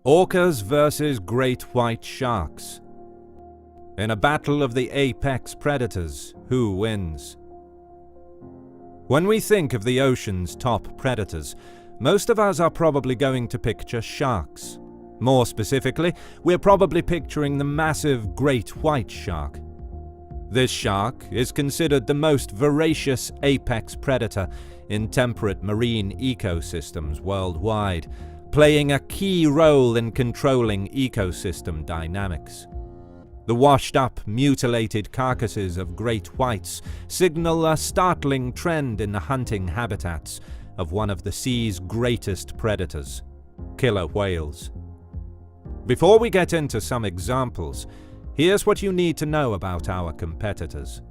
Orcas versus great white sharks. In a battle of the apex predators, who wins? When we think of the ocean's top predators, most of us are probably going to picture sharks. More specifically, we're probably picturing the massive great white shark. This shark is considered the most voracious apex predator in temperate marine ecosystems worldwide, playing a key role in controlling ecosystem dynamics. The washed-up, mutilated carcasses of great whites signal a startling trend in the hunting habitats of one of the sea's greatest predators, killer whales. Before we get into some examples, here's what you need to know about our competitors.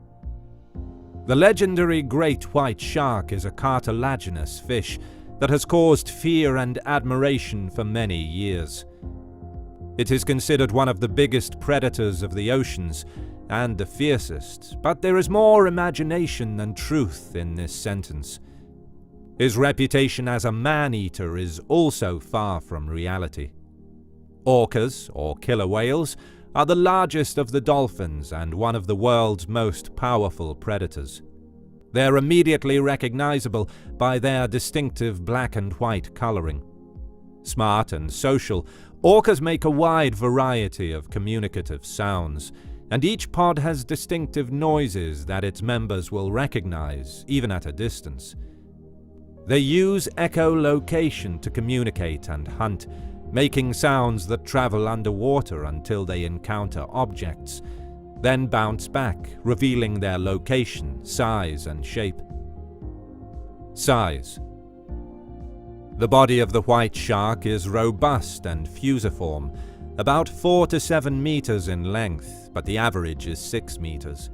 The legendary great white shark is a cartilaginous fish that has caused fear and admiration for many years. It is considered one of the biggest predators of the oceans and the fiercest, but there is more imagination than truth in this sentence. His reputation as a man-eater is also far from reality. Orcas, or killer whales, are the largest of the dolphins and one of the world's most powerful predators. They're immediately recognizable by their distinctive black and white coloring. Smart and social, orcas make a wide variety of communicative sounds, and each pod has distinctive noises that its members will recognize, even at a distance. They use echolocation to communicate and hunt, making sounds that travel underwater until they encounter objects, then bounce back, revealing their location, size, and shape. Size. The body of the white shark is robust and fusiform, about 4 to 7 meters in length, but the average is 6 meters.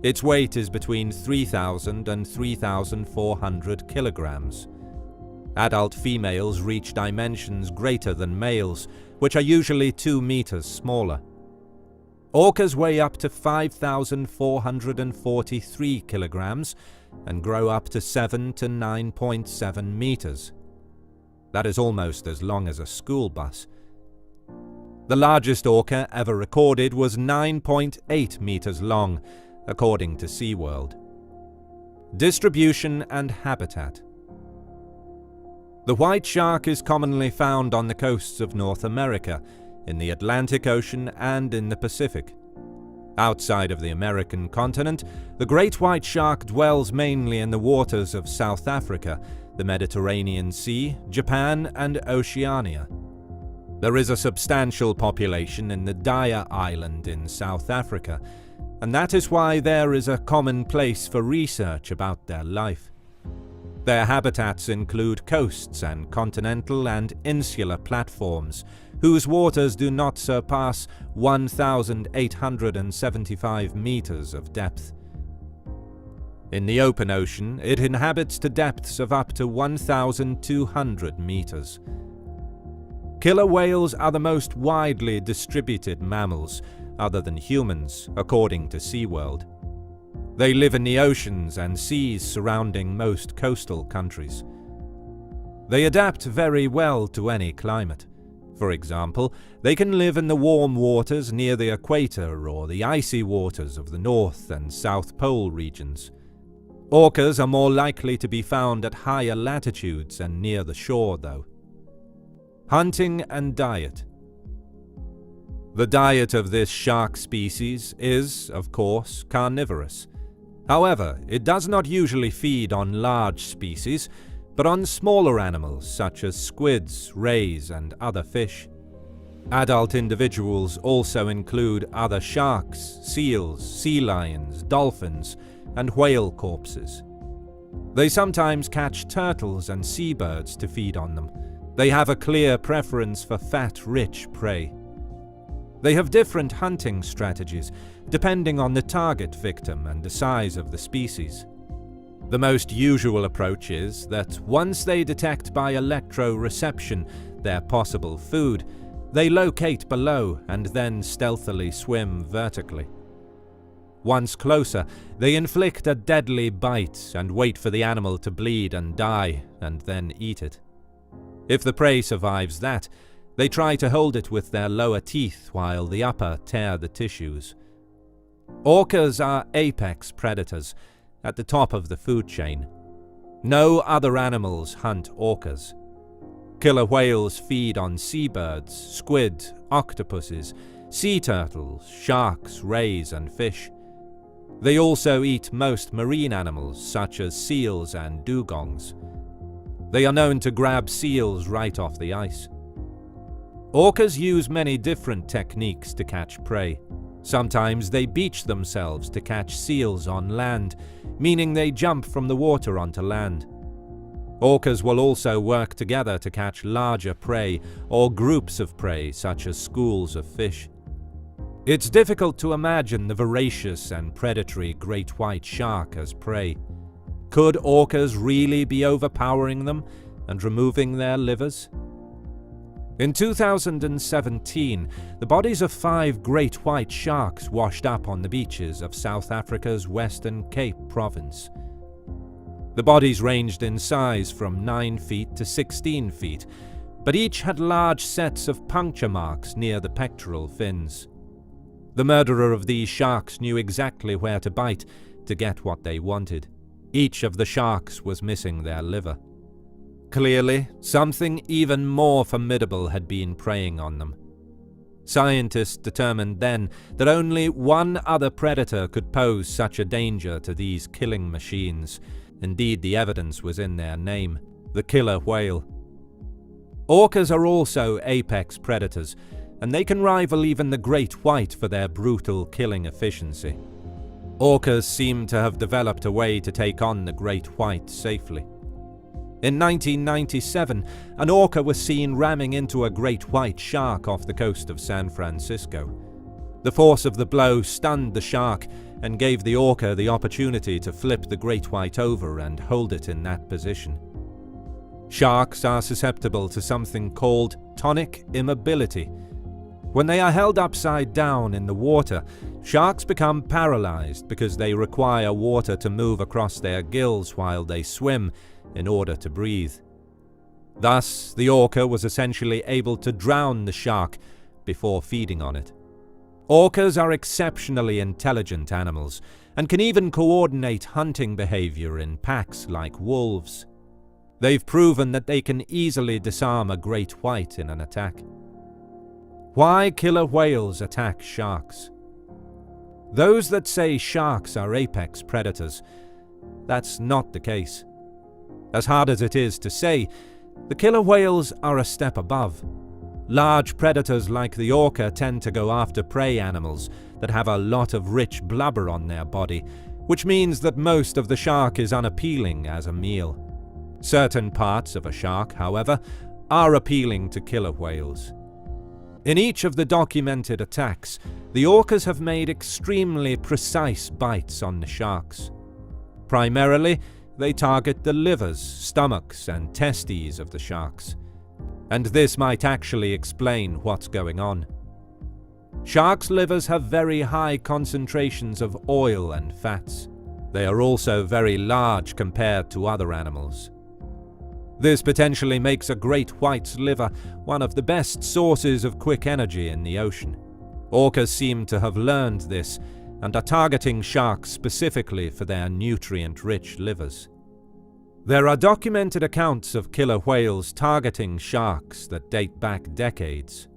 Its weight is between 3,000 and 3,400 kilograms. Adult females reach dimensions greater than males, which are usually 2 meters smaller. Orcas weigh up to 5,443 kilograms and grow up to 7 to 9.7 meters. That is almost as long as a school bus. The largest orca ever recorded was 9.8 meters long, according to SeaWorld. Distribution and habitat. The white shark is commonly found on the coasts of North America, in the Atlantic Ocean and in the Pacific. Outside of the American continent, the great white shark dwells mainly in the waters of South Africa, the Mediterranean Sea, Japan, and Oceania. There is a substantial population in the Daya Island in South Africa, and that is why there is a common place for research about their life. Their habitats include coasts and continental and insular platforms, whose waters do not surpass 1,875 meters of depth. In the open ocean, it inhabits to depths of up to 1,200 meters. Killer whales are the most widely distributed mammals, other than humans, according to SeaWorld. They live in the oceans and seas surrounding most coastal countries. They adapt very well to any climate. For example, they can live in the warm waters near the equator or the icy waters of the North and South Pole regions. Orcas are more likely to be found at higher latitudes and near the shore, though. Hunting and diet. The diet of this shark species is, of course, carnivorous. However, it does not usually feed on large species, but on smaller animals such as squids, rays, and other fish. Adult individuals also include other sharks, seals, sea lions, dolphins, and whale corpses. They sometimes catch turtles and seabirds to feed on them. They have a clear preference for fat-rich prey. They have different hunting strategies, depending on the target victim and the size of the species. The most usual approach is that once they detect by electroreception their possible food, they locate below and then stealthily swim vertically. Once closer, they inflict a deadly bite and wait for the animal to bleed and die, and then eat it. If the prey survives that, They try to hold it with their lower teeth while the upper tear the tissues. Orcas are apex predators, at the top of the food chain. No other animals hunt orcas. Killer whales feed on seabirds, squid, octopuses, sea turtles, sharks, rays, and fish. They also eat most marine animals, such as seals and dugongs. They are known to grab seals right off the ice. Orcas use many different techniques to catch prey. Sometimes they beach themselves to catch seals on land, meaning they jump from the water onto land. Orcas will also work together to catch larger prey or groups of prey, such as schools of fish. It's difficult to imagine the voracious and predatory great white shark as prey. Could orcas really be overpowering them and removing their livers? In 2017, the bodies of 5 great white sharks washed up on the beaches of South Africa's Western Cape province. The bodies ranged in size from 9 feet to 16 feet, but each had large sets of puncture marks near the pectoral fins. The murderer of these sharks knew exactly where to bite to get what they wanted. Each of the sharks was missing their liver. Clearly, something even more formidable had been preying on them. Scientists determined then that only one other predator could pose such a danger to these killing machines. Indeed, the evidence was in their name: the killer whale. Orcas are also apex predators, and they can rival even the great white for their brutal killing efficiency. Orcas seem to have developed a way to take on the great white safely. In 1997, an orca was seen ramming into a great white shark off the coast of San Francisco. The force of the blow stunned the shark and gave the orca the opportunity to flip the great white over and hold it in that position. Sharks are susceptible to something called tonic immobility. When they are held upside down in the water, sharks become paralyzed because they require water to move across their gills while they swim in order to breathe. Thus, the orca was essentially able to drown the shark before feeding on it. Orcas are exceptionally intelligent animals and can even coordinate hunting behavior in packs like wolves. They've proven that they can easily disarm a great white in an attack. Why killer whales attack sharks? Those that say sharks are apex predators, that's not the case. As hard as it is to say, the killer whales are a step above. Large predators like the orca tend to go after prey animals that have a lot of rich blubber on their body, which means that most of the shark is unappealing as a meal. Certain parts of a shark, however, are appealing to killer whales. In each of the documented attacks, the orcas have made extremely precise bites on the sharks. Primarily, they target the livers, stomachs, and testes of the sharks. And this might actually explain what's going on. Sharks' livers have very high concentrations of oil and fats. They are also very large compared to other animals. This potentially makes a great white's liver one of the best sources of quick energy in the ocean. Orcas seem to have learned this and are targeting sharks specifically for their nutrient-rich livers. There are documented accounts of killer whales targeting sharks that date back decades.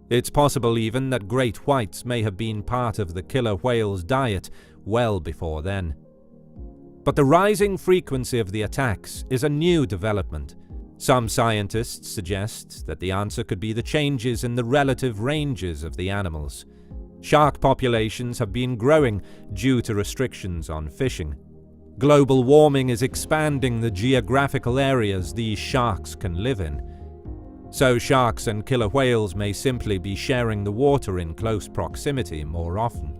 It's possible even that great whites may have been part of the killer whale's diet well before then. But the rising frequency of the attacks is a new development. Some scientists suggest that the answer could be the changes in the relative ranges of the animals. Shark populations have been growing due to restrictions on fishing. Global warming is expanding the geographical areas these sharks can live in. So sharks and killer whales may simply be sharing the water in close proximity more often.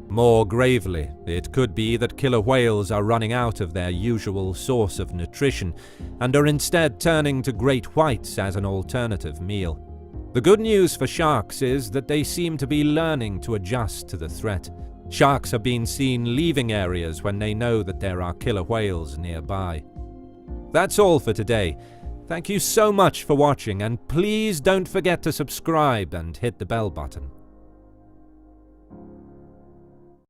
More gravely, it could be that killer whales are running out of their usual source of nutrition and are instead turning to great whites as an alternative meal. The good news for sharks is that they seem to be learning to adjust to the threat. Sharks have been seen leaving areas when they know that there are killer whales nearby. That's all for today. Thank you so much for watching, and please don't forget to subscribe and hit the bell button.